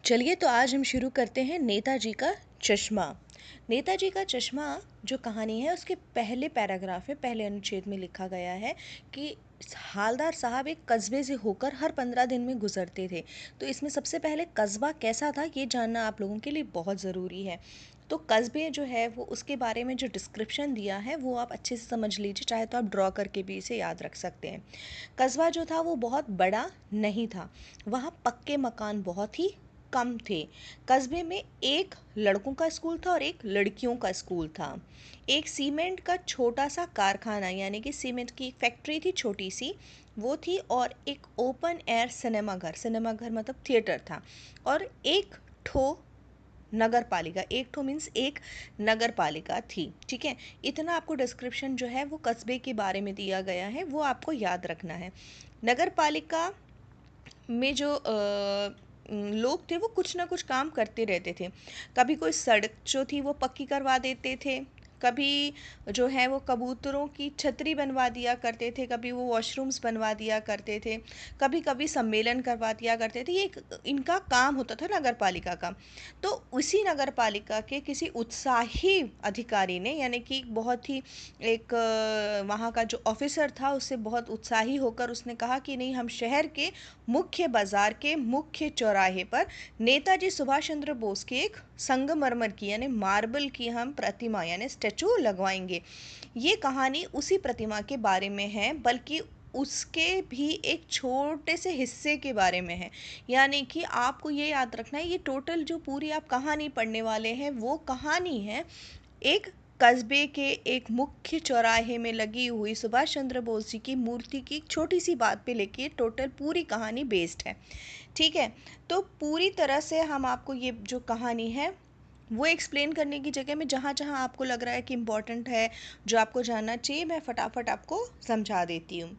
चलिए तो आज हम शुरू करते हैं नेताजी का चश्मा। नेताजी का चश्मा जो कहानी है उसके पहले पैराग्राफ में पहले अनुच्छेद में लिखा गया है कि हालदार साहब एक कस्बे से होकर हर 15 दिन में गुजरते थे। तो इसमें सबसे पहले कस्बा कैसा था ये जानना आप लोगों के लिए बहुत ज़रूरी है। तो कस्बे जो है वो उसके बारे में जो डिस्क्रिप्शन दिया है वो आप अच्छे से समझ लीजिए, चाहे तो आप ड्रॉ करके भी इसे याद रख सकते हैं। कस्बा जो था वो बहुत बड़ा नहीं था, वहाँ पक्के मकान बहुत ही कम थे। कस्बे में एक लड़कों का स्कूल था और एक लड़कियों का स्कूल था। एक सीमेंट का छोटा सा कारखाना यानी कि सीमेंट की एक फैक्ट्री थी छोटी सी, वो थी। और एक ओपन एयर सिनेमा घर मतलब थिएटर था। और एक ठो नगर पालिका, एक ठो मीन्स एक नगर पालिका थी। ठीक है, इतना आपको डिस्क्रिप्शन जो है वो कस्बे के बारे में दिया गया है, वो आपको याद रखना है। नगर पालिका में जो लोग थे वो कुछ ना कुछ काम करते रहते थे। कभी कोई सड़क जो थी वो पक्की करवा देते थे, कभी जो है वो कबूतरों की छतरी बनवा दिया करते थे, कभी वो वॉशरूम्स बनवा दिया करते थे, कभी कभी सम्मेलन करवा दिया करते थे। ये इनका काम होता था नगर पालिका का। तो उसी नगर पालिका के किसी उत्साही अधिकारी ने, यानी कि बहुत ही एक वहाँ का जो ऑफिसर था उससे बहुत उत्साही होकर उसने कहा कि नहीं, हम शहर के मुख्य बाजार के मुख्य चौराहे पर नेताजी सुभाष चंद्र बोस की एक संगमरमर की यानी मार्बल की हम प्रतिमा यानी स्टैचू लगवाएंगे। ये कहानी उसी प्रतिमा के बारे में है, बल्कि उसके भी एक छोटे से हिस्से के बारे में है। यानी कि आपको ये याद रखना है, ये टोटल जो पूरी आप कहानी पढ़ने वाले हैं वो कहानी है एक कस्बे के एक मुख्य चौराहे में लगी हुई सुभाष चंद्र बोस जी की मूर्ति की छोटी सी बात पे लेके टोटल पूरी कहानी बेस्ड है। ठीक है, तो पूरी तरह से हम आपको ये जो कहानी है वो एक्सप्लेन करने की जगह में जहाँ जहाँ आपको लग रहा है कि इम्पॉर्टेंट है, जो आपको जानना चाहिए, मैं फटाफट आपको समझा देती हूँ।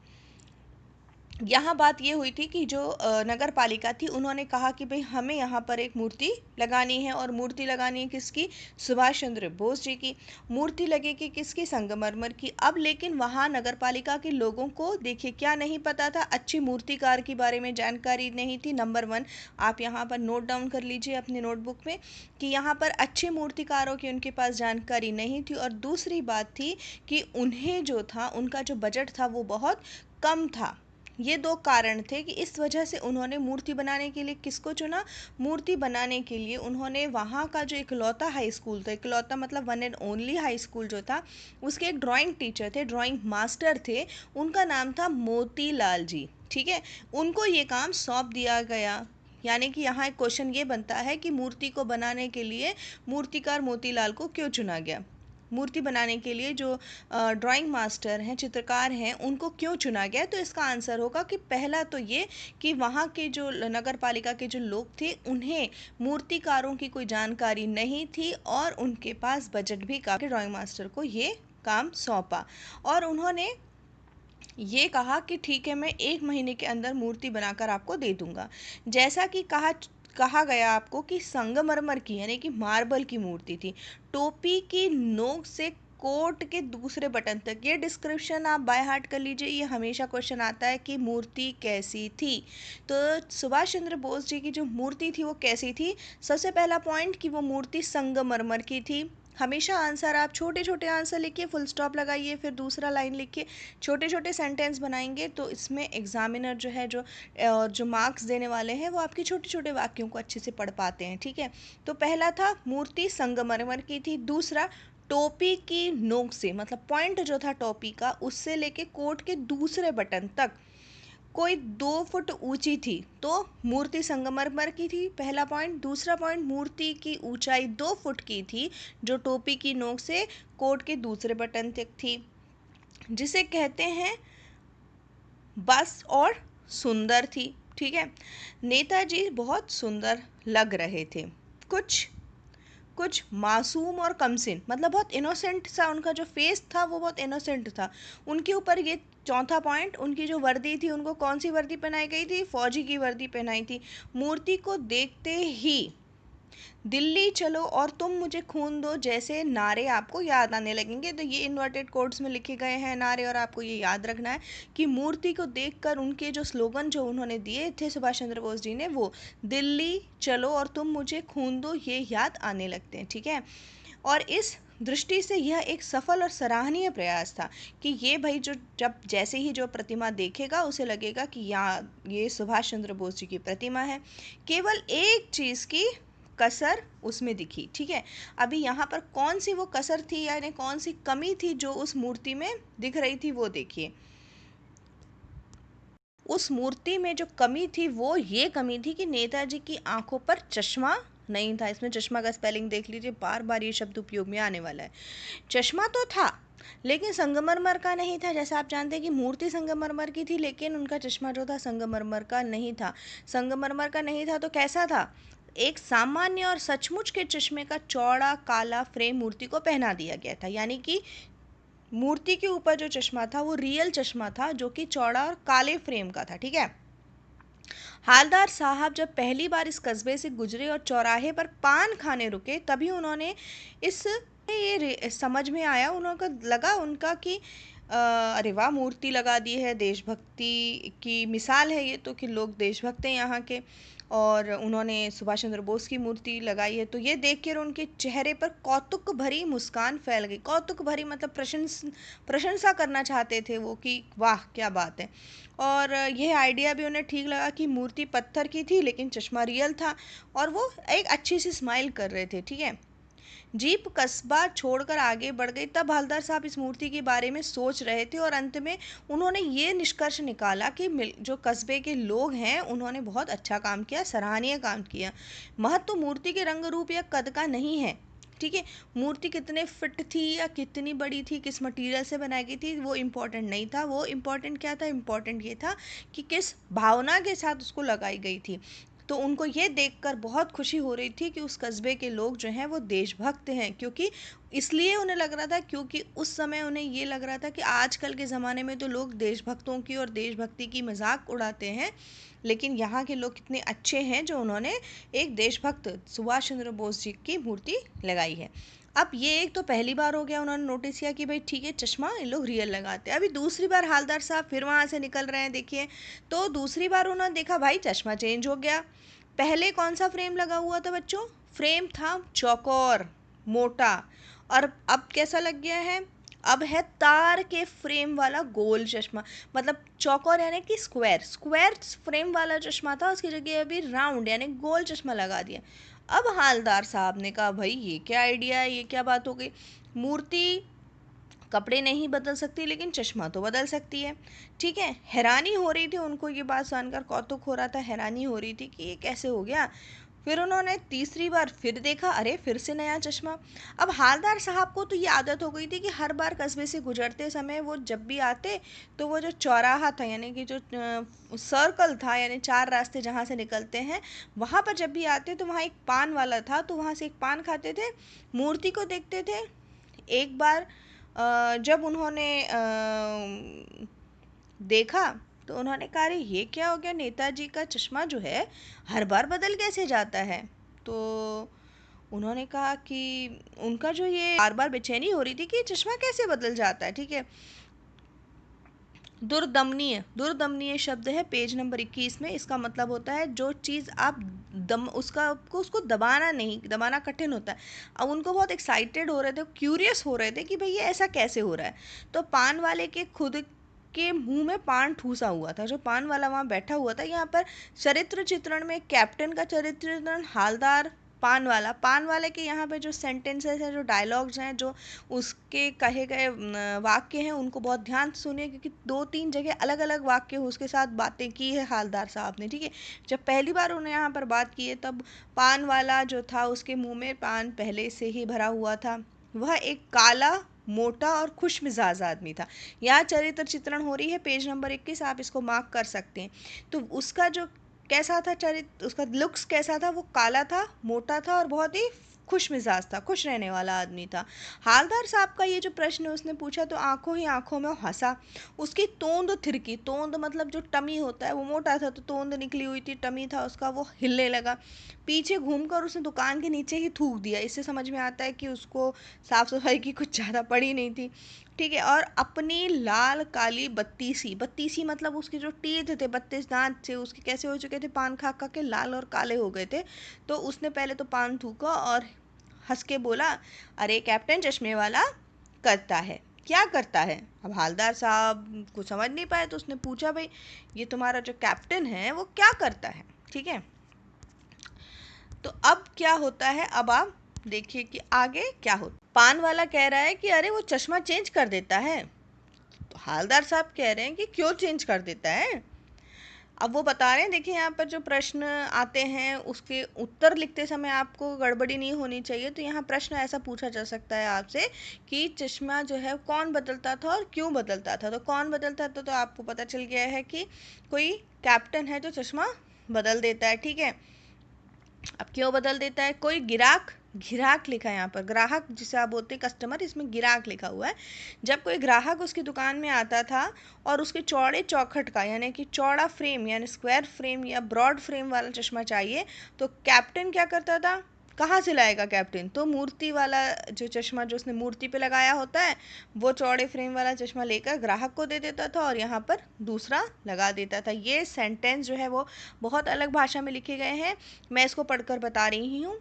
यहाँ बात ये हुई थी कि जो नगर पालिका थी उन्होंने कहा कि भाई हमें यहाँ पर एक मूर्ति लगानी है। और मूर्ति लगानी है किसकी? सुभाष चंद्र बोस जी की। मूर्ति लगेगी किसकी? संगमरमर की। अब लेकिन वहाँ नगर पालिका के लोगों को देखिए क्या नहीं पता था, अच्छी मूर्तिकार के बारे में जानकारी नहीं थी। नंबर 1 आप यहाँ पर नोट डाउन कर लीजिए अपने नोटबुक में कि यहाँ पर अच्छे मूर्तिकारों की उनके पास जानकारी नहीं थी। और दूसरी बात थी कि उन्हें जो था उनका जो बजट था वो बहुत कम था। ये 2 कारण थे कि इस वजह से उन्होंने मूर्ति बनाने के लिए किसको चुना? मूर्ति बनाने के लिए उन्होंने वहाँ का जो इकलौता हाई स्कूल था, इकलौता मतलब one and only high school जो था, उसके एक ड्राइंग टीचर थे, ड्राइंग मास्टर थे, उनका नाम था मोतीलाल जी। ठीक है, उनको ये काम सौंप दिया गया। यानी कि यहाँ एक क्वेश्चन ये बनता है कि मूर्ति को बनाने के लिए मूर्तिकार मोतीलाल को क्यों चुना गया? मूर्ति बनाने के लिए जो ड्राइंग मास्टर हैं, चित्रकार हैं, उनको क्यों चुना गया? तो इसका आंसर होगा कि पहला तो ये कि वहाँ के जो नगर पालिका के जो लोग थे उन्हें मूर्तिकारों की कोई जानकारी नहीं थी और उनके पास बजट भी काफ़ी, ड्राइंग मास्टर को ये काम सौंपा। और उन्होंने ये कहा कि ठीक है, मैं 1 महीने के अंदर मूर्ति बनाकर आपको दे दूंगा। जैसा कि कहा गया आपको कि संगमरमर की यानी कि मार्बल की मूर्ति थी, टोपी की नोक से कोट के दूसरे बटन तक। ये डिस्क्रिप्शन आप बाय हार्ट कर लीजिए, ये हमेशा क्वेश्चन आता है कि मूर्ति कैसी थी। तो सुभाष चंद्र बोस जी की जो मूर्ति थी वो कैसी थी? सबसे पहला पॉइंट कि वो मूर्ति संगमरमर की थी। हमेशा आंसर आप छोटे छोटे आंसर लिखिए, फुल स्टॉप लगाइए, फिर दूसरा लाइन लिखिए, छोटे छोटे सेंटेंस बनाएंगे तो इसमें एग्जामिनर जो है जो मार्क्स देने वाले हैं वो आपके छोटे छोटे वाक्यों को अच्छे से पढ़ पाते हैं। ठीक है, तो पहला था मूर्ति संगमरमर की थी। दूसरा, टोपी की नोक से मतलब पॉइंट जो था टोपी का उससे लेके कोट के दूसरे बटन तक कोई 2 फुट ऊंची थी, तो मूर्ति संगमरमर की थी, पहला पॉइंट। दूसरा पॉइंट, मूर्ति की ऊंचाई 2 फुट की थी जो टोपी की नोक से कोट के दूसरे बटन तक थी, जिसे कहते हैं बस और सुंदर थी। ठीक है, नेताजी बहुत सुंदर लग रहे थे, कुछ कुछ मासूम और कमसिन, मतलब बहुत इनोसेंट सा उनका जो फेस था वो बहुत इनोसेंट था। उनके ऊपर ये चौथा पॉइंट, उनकी जो वर्दी थी, उनको कौन सी वर्दी पहनाई गई थी? फौजी की वर्दी पहनाई थी। मूर्ति को देखते ही दिल्ली चलो और तुम मुझे खून दो जैसे नारे आपको याद आने लगेंगे। तो ये इन्वर्टेड कोड्स में लिखे गए हैं नारे, और आपको ये याद रखना है कि मूर्ति को देखकर उनके जो स्लोगन जो उन्होंने दिए थे सुभाष चंद्र बोस जी ने, वो दिल्ली चलो और तुम मुझे खून दो, ये याद आने लगते हैं। ठीक है, और इस दृष्टि से यह एक सफल और सराहनीय प्रयास था कि ये भाई जो जब जैसे ही जो प्रतिमा देखेगा उसे लगेगा कि यहाँ ये सुभाष चंद्र बोस जी की प्रतिमा है। केवल एक चीज़ की कसर उसमें दिखी। ठीक है, अभी यहाँ पर कौन सी वो कसर थी, यानी कौन सी कमी थी जो उस मूर्ति में दिख रही थी, वो देखिए। उस मूर्ति में जो कमी थी वो ये कमी थी कि नेताजी की आंखों पर चश्मा नहीं था। इसमें चश्मा का स्पेलिंग देख लीजिए, बार बार ये शब्द उपयोग में आने वाला है। चश्मा तो था लेकिन संगमरमर का नहीं था। जैसा आप जानते हैं कि मूर्ति संगमरमर की थी, लेकिन उनका चश्मा जो था संगमरमर का नहीं था। संगमरमर का नहीं था तो कैसा था? एक सामान्य और सचमुच के चश्मे का चौड़ा काला फ्रेम मूर्ति को पहना दिया गया था, यानी कि मूर्ति के ऊपर जो चश्मा था वो रियल चश्मा था, जो कि चौड़ा और काले फ्रेम का था। ठीक है, हालदार साहब जब पहली बार इस कस्बे से गुजरे और चौराहे पर पान खाने रुके, तभी उन्होंने इस ये समझ में आया, उनको लगा उनका कि अरे वाह, मूर्ति लगा दी है, देशभक्ति की मिसाल है ये तो, कि लोग देशभक्त हैं यहाँ के, और उन्होंने सुभाष चंद्र बोस की मूर्ति लगाई है। तो ये देख कर उनके चेहरे पर कौतुक भरी मुस्कान फैल गई। कौतुक भरी मतलब प्रशंसा करना चाहते थे वो, कि वाह क्या बात है। और यह आइडिया भी उन्हें ठीक लगा कि मूर्ति पत्थर की थी लेकिन चश्मा रियल था, और वो एक अच्छी सी स्माइल कर रहे थे। ठीक है, जीप कस्बा छोड़कर आगे बढ़ गई। तब हवलदार साहब इस मूर्ति के बारे में सोच रहे थे, और अंत में उन्होंने ये निष्कर्ष निकाला कि जो कस्बे के लोग हैं उन्होंने बहुत अच्छा काम किया, सराहनीय काम किया। महत्व मूर्ति के रंग रूप या कद का नहीं है। ठीक है, मूर्ति कितने फिट थी या कितनी बड़ी थी, किस मटेरियल से बनाई गई थी, वो इम्पोर्टेंट नहीं था। वो इम्पोर्टेंट क्या था? इम्पोर्टेंट ये था कि किस भावना के साथ उसको लगाई गई थी। तो उनको ये देखकर बहुत खुशी हो रही थी कि उस कस्बे के लोग जो हैं वो देशभक्त हैं, क्योंकि इसलिए उन्हें लग रहा था, क्योंकि उस समय उन्हें ये लग रहा था कि आजकल के ज़माने में तो लोग देशभक्तों की और देशभक्ति की मजाक उड़ाते हैं, लेकिन यहाँ के लोग कितने अच्छे हैं जो उन्होंने एक देशभक्त सुभाष चंद्र बोस जी की मूर्ति लगाई है। अब ये एक तो पहली बार हो गया, उन्होंने नोटिस किया कि भाई ठीक है, चश्मा इन लोग रियल लगाते हैं। अभी दूसरी बार हालदार साहब फिर वहाँ से निकल रहे हैं, देखिए। तो दूसरी बार उन्होंने देखा भाई चश्मा चेंज हो गया। पहले कौन सा फ्रेम लगा हुआ था बच्चों? फ्रेम था चौकोर, मोटा, और अब कैसा लग गया है? अब है तार के फ्रेम वाला गोल चश्मा। मतलब चौकोर यानी कि स्क्वायर स्क्वायर फ्रेम वाला चश्मा था, उसकी जगह अभी राउंड यानी गोल चश्मा लगा दिया। अब हालदार साहब ने कहा भाई ये क्या आइडिया है, ये क्या बात हो गई। मूर्ति कपड़े नहीं बदल सकती लेकिन चश्मा तो बदल सकती है। ठीक है, हैरानी हो रही थी उनको, ये बात जानकर कौतुक हो रहा था, हैरानी हो रही थी कि ये कैसे हो गया। फिर उन्होंने तीसरी बार फिर देखा, अरे फिर से नया चश्मा। अब हालदार साहब को तो ये आदत हो गई थी कि हर बार कस्बे से गुजरते समय वो जब भी आते तो वो जो चौराहा था, यानी कि जो सर्कल था, यानी चार रास्ते जहाँ से निकलते हैं, वहाँ पर जब भी आते तो वहाँ एक पान वाला था, तो वहाँ से एक पान खाते थे, मूर्ति को देखते थे। एक बार जब उन्होंने देखा तो उन्होंने कहा अरे ये क्या हो गया, नेताजी का चश्मा जो है हर बार बदल कैसे जाता है। तो उन्होंने कहा कि उनका जो ये बार बार बेचैनी हो रही थी कि चश्मा कैसे बदल जाता है। ठीक है, दुर्दमनीय, दुर्दमनीय शब्द है पेज नंबर 21 में। इसका मतलब होता है जो चीज़ आप दम उसका आपको उसको दबाना नहीं, दबाना कठिन होता है। अब उनको बहुत एक्साइटेड हो रहे थे, क्यूरियस हो रहे थे कि भाई ये ऐसा कैसे हो रहा है। तो पान वाले के खुद के मुंह में पान ठूसा हुआ था, जो पान वाला वहाँ बैठा हुआ था। यहाँ पर चरित्र चित्रण में कैप्टन का चरित्र चित्रण, हालदार, पान वाले के यहाँ पे जो सेंटेंसेस हैं, जो डायलॉग्स हैं, जो उसके कहे गए वाक्य हैं, उनको बहुत ध्यान से सुनिए, क्योंकि दो तीन जगह अलग अलग वाक्य उसके साथ बातें की है हालदार साहब ने। ठीक है, जब पहली बार उन्होंने यहाँ पर बात की है तब पान वाला जो था उसके मुंह में पान पहले से ही भरा हुआ था। वह एक काला, मोटा और खुश मिजाज आदमी था। यहाँ चरित्र चित्रण हो रही है पेज नंबर 21, आप इसको मार्क कर सकते हैं। तो उसका जो कैसा था चरित्र, उसका लुक्स कैसा था? वो काला था, मोटा था और बहुत ही खुश मिजाज था, खुश रहने वाला आदमी था। हालदार साहब का ये जो प्रश्न उसने पूछा तो आंखों ही आंखों में हंसा। उसकी तोंद थिरकी, तोंद मतलब जो टमी होता है, वो मोटा था तो तोंद निकली हुई थी, टमी था उसका, वो हिलने लगा। पीछे घूमकर उसने दुकान के नीचे ही थूक दिया। इससे समझ में आता है कि उसको साफ सफाई की कुछ ज़्यादा पड़ी नहीं थी। ठीक है, और अपनी लाल काली बत्तीसी, बत्तीसी मतलब उसके जो टीथ थे, 32 दांत थे उसके, कैसे हो चुके थे, पान खा खा के लाल और काले हो गए थे। तो उसने पहले तो पान थूका और हंस के बोला, अरे कैप्टन चश्मे वाला करता है, क्या करता है। अब हालदार साहब कुछ समझ नहीं पाए तो उसने पूछा, भाई ये तुम्हारा जो कैप्टन है वो क्या करता है। ठीक है, तो अब क्या होता है, अब आप देखिए कि आगे क्या होता। पान वाला कह रहा है कि अरे वो चश्मा चेंज कर देता है। तो हालदार साहब कह रहे हैं कि क्यों चेंज कर देता है। अब वो बता रहे हैं, देखिए यहाँ पर जो प्रश्न आते हैं उसके उत्तर लिखते समय आपको गड़बड़ी नहीं होनी चाहिए। तो यहाँ प्रश्न ऐसा पूछा जा सकता है आपसे कि चश्मा जो है कौन बदलता था और क्यों बदलता था। तो कौन बदलता था तो आपको पता चल गया है कि कोई कैप्टन है जो चश्मा बदल देता है। ठीक है, अब क्यों बदल देता है, कोई गिराक, ग्राहक लिखा है यहाँ पर, ग्राहक जिसे आप बोलते हैं कस्टमर, इसमें गिराक लिखा हुआ है। जब कोई ग्राहक उसकी दुकान में आता था और उसके चौड़े चौखट का यानी कि चौड़ा फ्रेम यानी स्क्वायर फ्रेम या ब्रॉड फ्रेम वाला चश्मा चाहिए, तो कैप्टन क्या करता था, कहाँ से लाएगा कैप्टन, तो मूर्ति वाला जो चश्मा जो उसने मूर्ति पे लगाया होता है वो चौड़े फ्रेम वाला चश्मा लेकर ग्राहक को दे देता था और यहाँ पर दूसरा लगा देता था। ये सेंटेंस जो है वो बहुत अलग भाषा में लिखे गए हैं, मैं इसको पढ़कर बता रही हूँ।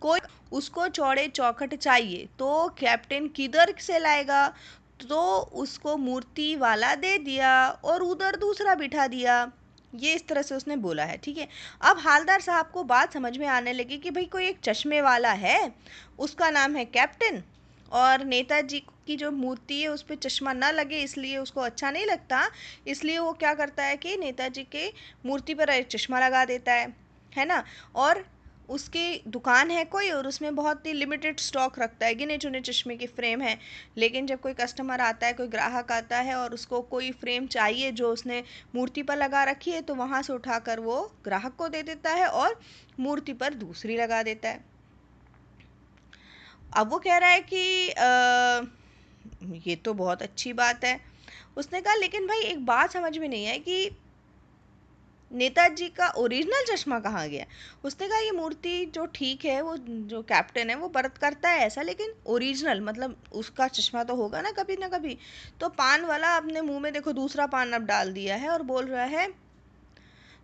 कोई उसको चौड़े चौखट चाहिए तो कैप्टन किधर से लाएगा, तो उसको मूर्ति वाला दे दिया और उधर दूसरा बिठा दिया। ये इस तरह से उसने बोला है। ठीक है, अब हालदार साहब को बात समझ में आने लगी कि भाई कोई एक चश्मे वाला है, उसका नाम है कैप्टन, और नेताजी की जो मूर्ति है उस पर चश्मा ना लगे इसलिए उसको अच्छा नहीं लगता, इसलिए वो क्या करता है कि नेताजी के मूर्ति पर एक चश्मा लगा देता है ना। और उसकी दुकान है कोई और उसमें बहुत ही लिमिटेड स्टॉक रखता है, गिने चुने चश्मे के फ्रेम हैं। लेकिन जब कोई कस्टमर आता है, कोई ग्राहक आता है और उसको कोई फ्रेम चाहिए जो उसने मूर्ति पर लगा रखी है, तो वहाँ से उठाकर वो ग्राहक को दे देता है और मूर्ति पर दूसरी लगा देता है। अब वो कह रहा है कि ये तो बहुत अच्छी बात है। उसने कहा लेकिन भाई एक बात समझ में नहीं है कि नेताजी का ओरिजिनल चश्मा कहाँ गया। उसने कहा ये मूर्ति जो ठीक है, वो जो कैप्टन है वो बरत करता है ऐसा, लेकिन ओरिजिनल मतलब उसका चश्मा तो होगा ना कभी ना कभी। तो पान वाला अपने मुंह में देखो दूसरा पान अब डाल दिया है और बोल रहा है,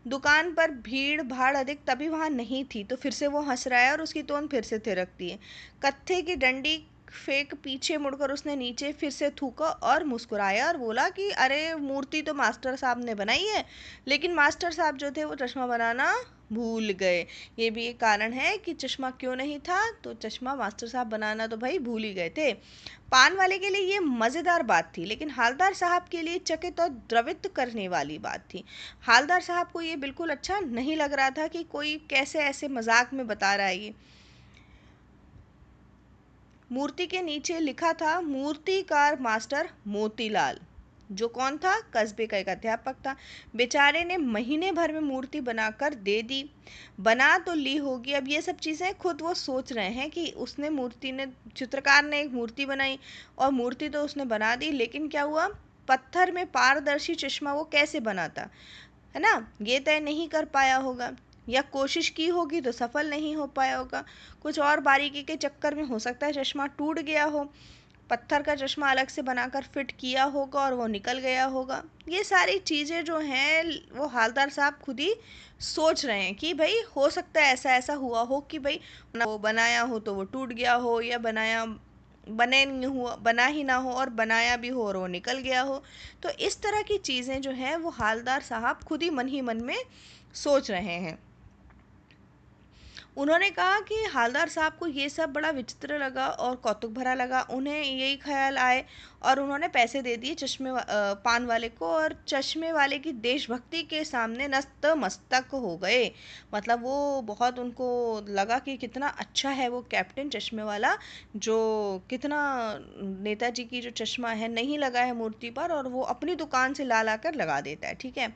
दुकान पर भीड़ भाड़ अधिक तभी वहां नहीं थी। तो फिर से वो हंस रहा है और उसकी टोन फिर से थिरकती है। कत्थे की डंडी फेंक पीछे मुड़कर उसने नीचे फिर से थूका और मुस्कुराया और बोला कि अरे मूर्ति तो मास्टर साहब ने बनाई है, लेकिन मास्टर साहब जो थे वो चश्मा बनाना भूल गए। ये भी एक कारण है कि चश्मा क्यों नहीं था, तो चश्मा मास्टर साहब बनाना तो भाई भूल ही गए थे। पान वाले के लिए ये मज़ेदार बात थी, लेकिन हालदार साहब के लिए चकित और द्रवित करने वाली बात थी। हालदार साहब को ये बिल्कुल अच्छा नहीं लग रहा था कि कोई कैसे ऐसे मजाक में बता रहा है ये। मूर्ति के नीचे लिखा था मूर्तिकार मास्टर मोतीलाल, जो कौन था, कस्बे का एक अध्यापक था। बेचारे ने महीने भर में मूर्ति बनाकर दे दी, बना तो ली होगी। अब ये सब चीज़ें खुद वो सोच रहे हैं कि उसने मूर्ति ने, चित्रकार ने एक मूर्ति बनाई और मूर्ति तो उसने बना दी, लेकिन क्या हुआ, पत्थर में पारदर्शी चश्मा वो कैसे बनाता, है ना, ये तय नहीं कर पाया होगा, या कोशिश की होगी तो सफल नहीं हो पाया होगा। कुछ और बारीकी के चक्कर में हो सकता है चश्मा टूट गया हो, पत्थर का चश्मा अलग से बनाकर फिट किया होगा और वो निकल गया होगा। ये सारी चीज़ें जो हैं वो हालदार साहब खुद ही सोच रहे हैं कि भाई हो सकता है ऐसा ऐसा हुआ हो कि भाई वो बनाया हो तो वो टूट गया हो, या बनाया बने नहीं हुआ, बना ही ना हो और बनाया भी हो और वो निकल गया हो। तो इस तरह की चीज़ें जो हैं वो हालदार साहब खुद ही मन में सोच रहे हैं। उन्होंने कहा कि हालदार साहब को ये सब बड़ा विचित्र लगा और कौतुक भरा लगा। उन्हें यही ख्याल आए और उन्होंने पैसे दे दिए पान वाले को, और चश्मे वाले की देशभक्ति के सामने नतमस्तक हो गए। मतलब वो बहुत उनको लगा कि कितना अच्छा है वो कैप्टन चश्मे वाला, जो कितना नेताजी की जो चश्मा है नहीं लगा है मूर्ति पर और वो अपनी दुकान से ला ला कर लगा देता है। ठीक है,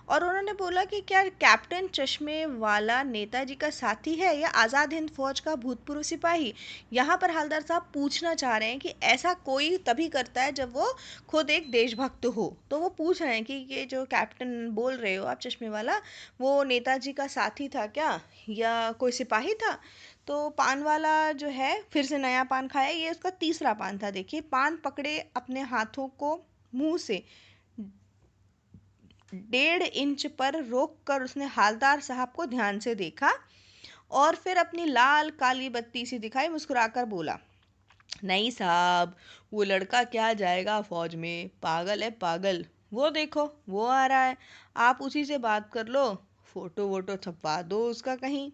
और उन्होंने बोला कि क्या कैप्टन चश्मे वाला नेताजी का साथी है या आज़ाद हिंद फौज का भूतपूर्व सिपाही। यहाँ पर हवलदार साहब पूछना चाह रहे हैं कि ऐसा कोई तभी करता है जब वो खुद एक देशभक्त हो। तो वो पूछ रहे हैं कि ये जो कैप्टन बोल रहे हो आप चश्मे वाला, वो नेताजी का साथी था क्या या कोई सिपाही था। तो पान वाला जो है फिर से नया पान खाया, ये उसका तीसरा पान था। देखिए, पान पकड़े अपने हाथों को मुंह से 1.5 इंच पर रोक कर उसने हालदार साहब को ध्यान से देखा और फिर अपनी लाल काली बत्ती सी दिखाई, मुस्कुराकर बोला, नहीं साहब, वो लड़का क्या जाएगा फौज में, पागल है पागल। वो देखो वो आ रहा है, आप उसी से बात कर लो, फोटो वोटो छपवा दो उसका कहीं।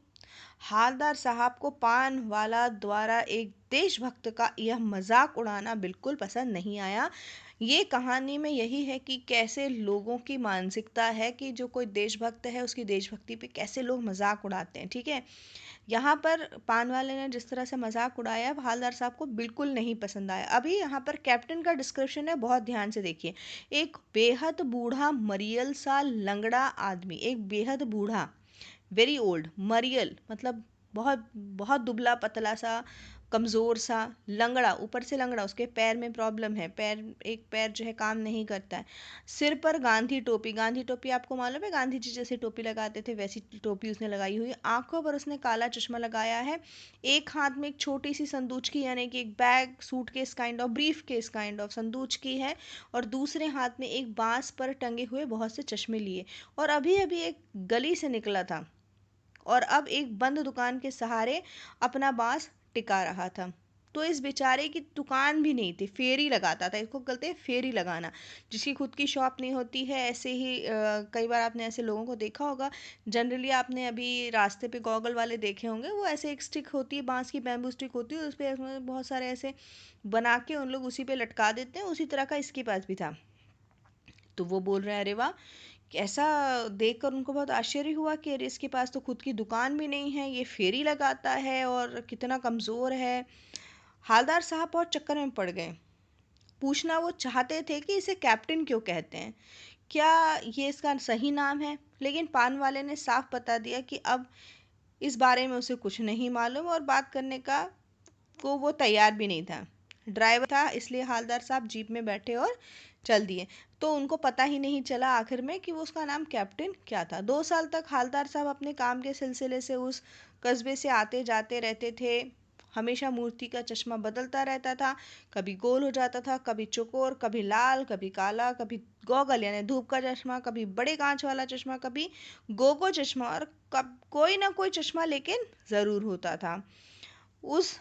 हालदार साहब को पान वाला द्वारा एक देशभक्त का यह मजाक उड़ाना बिल्कुल पसंद नहीं आया। ये कहानी में यही है कि कैसे लोगों की मानसिकता है कि जो कोई देशभक्त है उसकी देशभक्ति पे कैसे लोग मजाक उड़ाते हैं। ठीक है, यहाँ पर पान वाले ने जिस तरह से मजाक उड़ाया हालदार साहब को बिल्कुल नहीं पसंद आया। अभी यहाँ पर कैप्टन का डिस्क्रिप्शन है, बहुत ध्यान से देखिए। एक बेहद बूढ़ा मरियल सा लंगड़ा आदमी, एक बेहद बूढ़ा, वेरी ओल्ड, मरियल मतलब बहुत बहुत दुबला पतला सा, कमज़ोर सा, लंगड़ा, ऊपर से लंगड़ा, उसके पैर में प्रॉब्लम है, पैर, एक पैर जो है काम नहीं करता है। सिर पर गांधी टोपी, गांधी टोपी आपको मालूम है, गांधी जी जैसे टोपी लगाते थे वैसी टोपी उसने लगाई हुई है। आंखों पर उसने काला चश्मा लगाया है। एक हाथ में एक छोटी सी संदूचकी यानी कि एक bag, suitcase kind of, briefcase kind of संदूचकी है, और दूसरे हाथ में एक बांस पर टंगे हुए बहुत से चश्मे लिए, और अभी अभी एक गली से निकला था और अब एक बंद दुकान के सहारे अपना बांस टिका रहा था। तो इस बेचारे की दुकान भी नहीं थी, फेरी लगाता था, इसको कहते हैं फेरी लगाना। जिसकी खुद की शॉप नहीं होती है, ऐसे ही कई बार आपने ऐसे लोगों को देखा होगा। जनरली आपने अभी रास्ते पे गॉगल वाले देखे होंगे, वो ऐसे एक स्टिक होती है, बांस की बैम्बू स्टिक होती है, उस पर बहुत सारे ऐसे बना के उन लोग उसी पे लटका देते हैं, उसी तरह का इसके पास भी था। तो वो बोल रहे हैं, अरे वाह, ऐसा देखकर उनको बहुत आश्चर्य हुआ कि अरे इसके पास तो खुद की दुकान भी नहीं है, ये फेरी लगाता है और कितना कमज़ोर है। हालदार साहब बहुत चक्कर में पड़ गए। पूछना वो चाहते थे कि इसे कैप्टन क्यों कहते हैं, क्या ये इसका सही नाम है, लेकिन पान वाले ने साफ बता दिया कि अब इस बारे में उसे कुछ नहीं मालूम और बात करने का को वो तैयार भी नहीं था। ड्राइवर था, इसलिए हालदार साहब जीप में बैठे और चल दिए। तो उनको पता ही नहीं चला आखिर में कि वो उसका नाम कैप्टन क्या था। 2 साल तक हालदार साहब अपने काम के सिलसिले से उस कस्बे से आते जाते रहते थे। हमेशा मूर्ति का चश्मा बदलता रहता था, कभी गोल हो जाता था, कभी चौकोर, कभी लाल, कभी काला, कभी गॉगल यानी धूप का चश्मा, कभी बड़े कांच वाला चश्मा, कभी गोगो चश्मा, और कब कोई ना कोई चश्मा लेकिन ज़रूर होता था। उस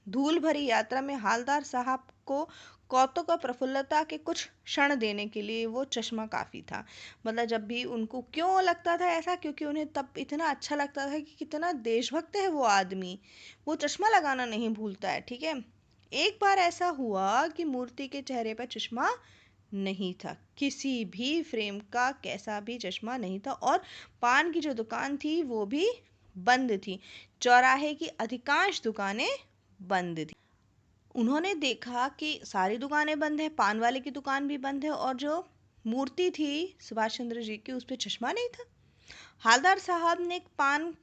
धूल भरी यात्रा में हालदार साहब को कौतुक और प्रफुल्लता के कुछ क्षण देने के लिए वो चश्मा काफ़ी था। मतलब जब भी उनको क्यों लगता था ऐसा, क्योंकि उन्हें तब इतना अच्छा लगता था कि कितना देशभक्त है वो आदमी, वो चश्मा लगाना नहीं भूलता है। ठीक है, एक बार ऐसा हुआ कि मूर्ति के चेहरे पर चश्मा नहीं था, किसी भी फ्रेम का कैसा भी चश्मा नहीं था, और पान की जो दुकान थी वो भी बंद थी। चौराहे की अधिकांश दुकानें बंद थी। उन्होंने देखा कि सारी दुकानें बंद हैं, पान वाले की दुकान भी बंद है, और जो मूर्ति थी सुभाष चंद्र जी की उस पर चश्मा नहीं था। हालदार साहब ने एक पान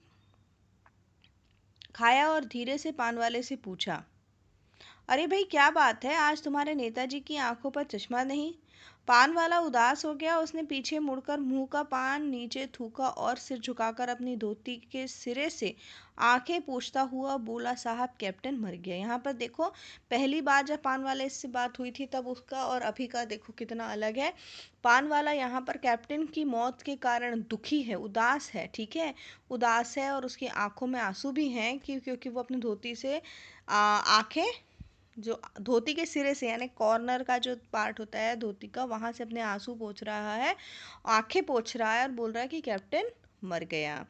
खाया और धीरे से पान वाले से पूछा, अरे भाई क्या बात है, आज तुम्हारे नेताजी की आंखों पर चश्मा नहीं। पान वाला उदास हो गया, उसने पीछे मुड़कर मुंह का पान नीचे थूका और सिर झुकाकर अपनी धोती के सिरे से आंखें पोंछता हुआ बोला, साहब कैप्टन मर गया। यहाँ पर देखो, पहली बार जब पान वाले से बात हुई थी तब उसका और अभी का देखो कितना अलग है। पान वाला यहाँ पर कैप्टन की मौत के कारण दुखी है, उदास है। ठीक है, उदास है और उसकी आंखों में आंसू भी हैं क्योंकि वो अपनी धोती से आंखें, जो धोती के सिरे से यानी कॉर्नर का जो पार्ट होता है धोती का, वहां से अपने आंसू पोंछ रहा है, आंखें पोंछ रहा है और बोल रहा है कि कैप्टन मर गया।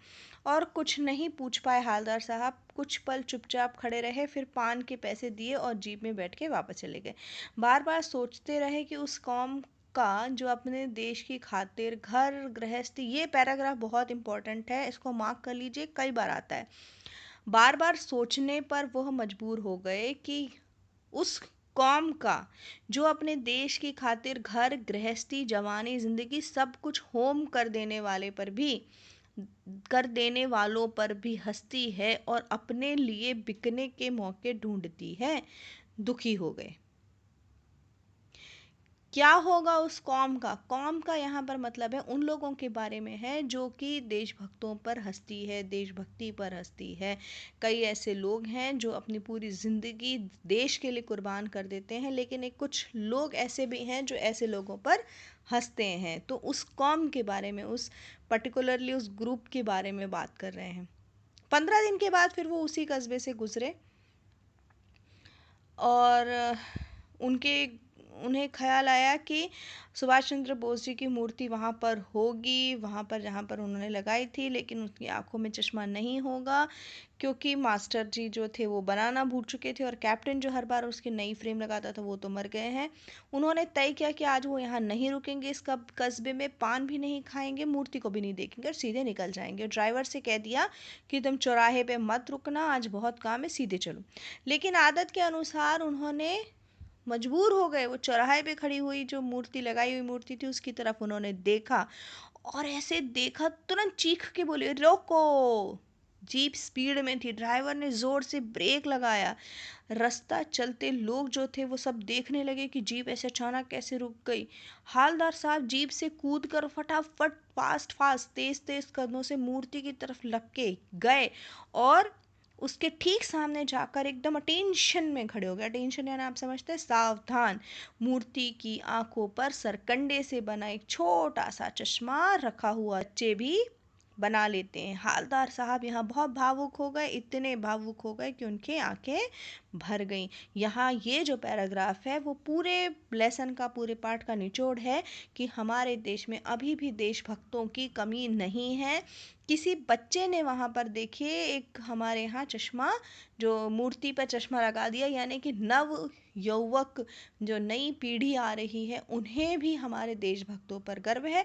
और कुछ नहीं पूछ पाए हालदार साहब, कुछ पल चुपचाप खड़े रहे, फिर पान के पैसे दिए और जीप में बैठ के वापस चले गए। बार बार सोचते रहे कि उस कौम का जो अपने देश की खातिर घर गृहस्थी, ये पैराग्राफ बहुत इंपॉर्टेंट है, इसको मार्क कर लीजिए, कई बार आता है। बार बार सोचने पर वह मजबूर हो गए कि उस कौम का, जो अपने देश की खातिर घर गृहस्थी जवानी जिंदगी सब कुछ होम कर देने वालों पर भी हंसती है और अपने लिए बिकने के मौके ढूंढती है। दुखी हो गए। क्या होगा उस कौम का यहाँ पर मतलब है उन लोगों के बारे में है जो कि देशभक्तों पर हंसती है, देशभक्ति पर हंसती है। कई ऐसे लोग हैं जो अपनी पूरी ज़िंदगी देश के लिए कुर्बान कर देते हैं, लेकिन एक कुछ लोग ऐसे भी हैं जो ऐसे लोगों पर हंसते हैं। तो उस कौम के बारे में, उस पर्टिकुलरली उस ग्रुप के बारे में बात कर रहे हैं। 15 दिन के बाद फिर वो उसी कस्बे से गुजरे और उनके उन्हें ख्याल आया कि सुभाष चंद्र बोस जी की मूर्ति वहाँ पर होगी, वहाँ पर जहाँ पर उन्होंने लगाई थी, लेकिन उसकी आंखों में चश्मा नहीं होगा क्योंकि मास्टर जी जो थे वो बनाना भूल चुके थे और कैप्टन जो हर बार उसकी नई फ्रेम लगाता था वो तो मर गए हैं। उन्होंने तय किया कि आज वो यहाँ नहीं रुकेंगे, इस कस्बे में पान भी नहीं खाएंगे, मूर्ति को भी नहीं देखेंगे और सीधे निकल जाएंगे। ड्राइवर से कह दिया कि तुम चौराहे पे मत रुकना, आज बहुत काम है, सीधे चलो। लेकिन आदत के अनुसार उन्होंने मजबूर हो गए। वो चौराहे पे खड़ी हुई जो मूर्ति लगाई हुई मूर्ति थी उसकी तरफ उन्होंने देखा और ऐसे देखा तुरंत चीख के बोले रोको। जीप स्पीड में थी, ड्राइवर ने जोर से ब्रेक लगाया। रास्ता चलते लोग जो थे वो सब देखने लगे कि जीप ऐसे अचानक कैसे रुक गई। हालदार साहब जीप से कूद कर फटाफट फास्ट फास्ट तेज तेज कदमों से मूर्ति की तरफ लग के गए और उसके ठीक सामने जाकर एकदम अटेंशन में खड़े हो गए। अटेंशन यानी आप समझते हैं सावधान। मूर्ति की आंखों पर सरकंडे से बना एक छोटा सा चश्मा रखा हुआ बच्चे भी बना लेते हैं। हालदार साहब यहाँ बहुत भावुक हो गए, इतने भावुक हो गए कि उनकी आंखें भर गईं। यहाँ ये जो पैराग्राफ है वो पूरे लेसन का, पूरे पाठ का निचोड़ है कि हमारे देश में अभी भी देशभक्तों की कमी नहीं है। किसी बच्चे ने वहाँ पर देखिए एक हमारे यहाँ चश्मा, जो मूर्ति पर चश्मा लगा दिया, यानी कि नव युवक जो नई पीढ़ी आ रही है उन्हें भी हमारे देशभक्तों पर गर्व है।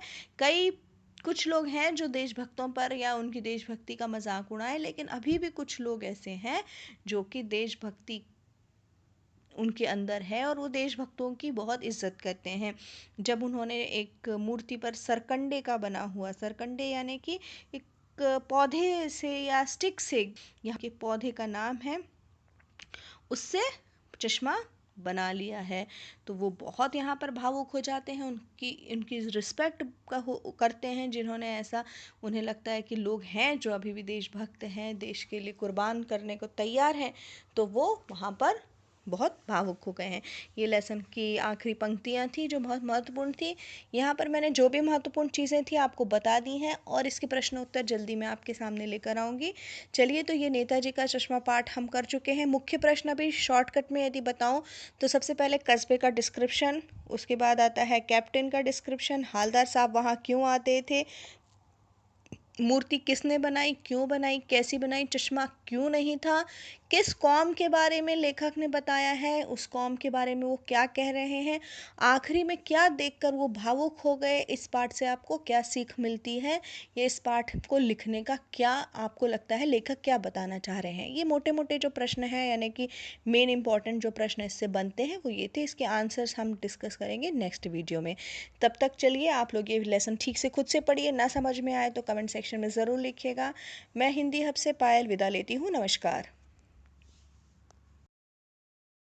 कुछ लोग हैं जो देशभक्तों पर या उनकी देशभक्ति का मजाक उड़ाएं, लेकिन अभी भी कुछ लोग ऐसे हैं जो कि देशभक्ति उनके अंदर है और वो देशभक्तों की बहुत इज्जत करते हैं। जब उन्होंने एक मूर्ति पर सरकंडे का बना हुआ, सरकंडे यानी कि एक पौधे से या स्टिक से, यहाँ के पौधे का नाम है, उससे चश्मा बना लिया है, तो वो बहुत यहाँ पर भावुक हो जाते हैं। उनकी उनकी रिस्पेक्ट करते हैं जिन्होंने ऐसा, उन्हें लगता है कि लोग हैं जो अभी भी देशभक्त हैं, देश के लिए कुर्बान करने को तैयार हैं, तो वो वहाँ पर बहुत भावुक हो गए हैं। ये लेसन की आखिरी पंक्तियाँ थी जो बहुत महत्वपूर्ण थी। यहाँ पर मैंने जो भी महत्वपूर्ण चीज़ें थी आपको बता दी हैं और इसके प्रश्न उत्तर जल्दी मैं आपके सामने लेकर आऊँगी। चलिए, तो ये नेताजी का चश्मा पाठ हम कर चुके हैं। मुख्य प्रश्न अभी शॉर्टकट में यदि बताऊँ तो सबसे पहले कस्बे का डिस्क्रिप्शन, उसके बाद आता है कैप्टन का डिस्क्रिप्शन, हालदार साहब वहाँ क्यों आते थे, मूर्ति किसने बनाई, क्यों बनाई, कैसी बनाई, चश्मा क्यों नहीं था, किस कौम के बारे में लेखक ने बताया है, उस कौम के बारे में वो क्या कह रहे हैं, आखिरी में क्या देखकर वो भावुक हो गए, इस पाठ से आपको क्या सीख मिलती है, ये इस पाठ को लिखने का क्या आपको लगता है लेखक क्या बताना चाह रहे हैं। ये मोटे मोटे जो प्रश्न हैं, यानी कि मेन इंपॉर्टेंट जो प्रश्न इससे बनते हैं वो ये थे। इसके आंसर्स हम डिस्कस करेंगे नेक्स्ट वीडियो में। तब तक चलिए, आप लोग ये लेसन ठीक से खुद से पढ़िए, ना समझ में आए तो कमेंट सेक्शन में ज़रूर लिखिएगा। मैं हिंदी हब से पायल विदा लेती हूँ। नमस्कार।